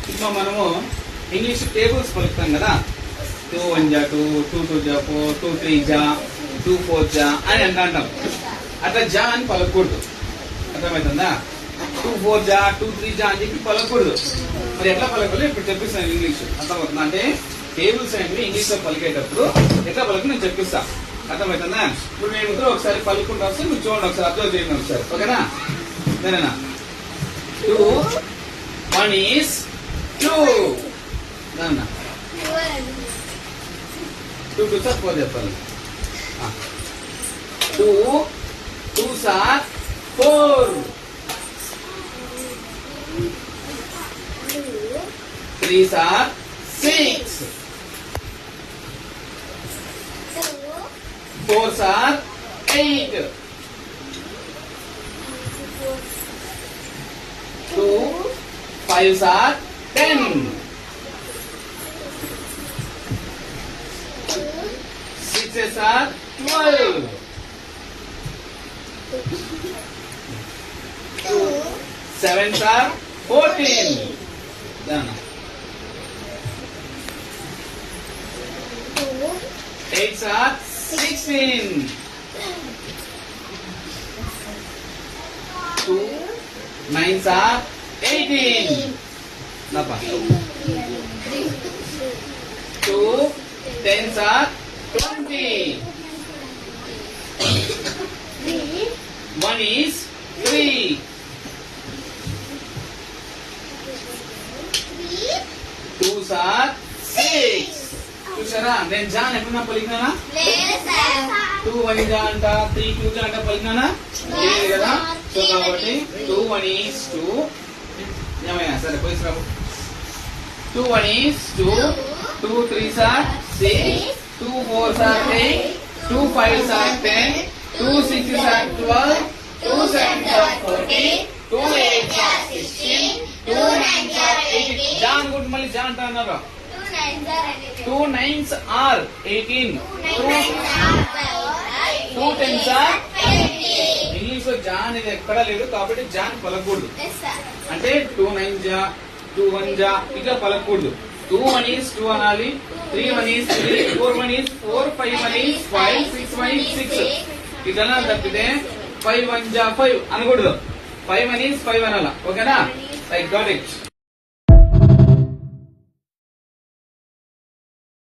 ఇప్పుడు మనము English tables పలుకుతాం కదా, 2 1 జా 2, 2 2 జా 4, 2 3 జా 2 4 జా అని అంటాం. అట్లా జా అని పలకూడదు, అర్థమవుతుందా? 2 4 జా 2 3 జా అని చెప్పి పలకూడదు. మరి ఎట్లా పలకాలో ఇప్పుడు చెప్పిస్తాను ఇంగ్లీష్, అర్థమవుతుందా? అంటే టేబుల్స్ అనేవి ఇంగ్లీష్ లో పలికేటప్పుడు ఎట్లా పలుకు నేను చెప్పిస్తా, అర్థమవుతుందా? ఇప్పుడు మేము ఇద్దరు ఒకసారి పలుకుంటా వస్తే మీరు చూడండి, ఒకసారి అబ్జర్వ్ చేయండి ఒకసారి, ఓకేనా? సరేనా? 2 1 is 2. 2 2 సార్ 4 చెప్పాలి. 2 2 సార్ 4, 3 సార్ 6, 4 సార్ 8, 2 5 సార్ 10, 6 సార్ 12, 7 సార్ 14, 8 సార్ 16, 2 9 సార్ 18, 2 10 సార్ 20, 1 is 3, 2 సార్ 6. చూసారా, నేను జాన్ ఎప్పుడన్నా పలికినానా? 2 1 జా అంట, 3 2 జా అంట పలికినానా? లేదు కదా. సో కాబట్టి 2 1 is 2. ఏమయ్యా సరే పోయి 2 1 is 2, 2 3 సార్ 6, 2 4 సార్ 8, 2 5 సార్ 10, 2 6 సార్ 12, 2 7 సార్ 14, 2 8 సార్ 16, 2 9 సార్ 18. జాన్ గుడ్ మళ్ళీ జాన్ అంట అన్నారు. 2 9s are 18, 2 10s are 20. English లో జాన్ ఇది ఎక్కడా లేదు కాబట్టి జాన్ పలకూడదు. అంటే 2 9 జా 2 1 జా ఇట్లా పలకూడదు. 2 1 is 2 అనాలి, 3 1 is 3, 4 1 is 4, 5 1 is 5, 6 1 is 6 ఇట్లా తప్పితే 5 1 జా 5 అనకూడదు. 5 1 is 5 అనాలా, ఓకేనా? I got it.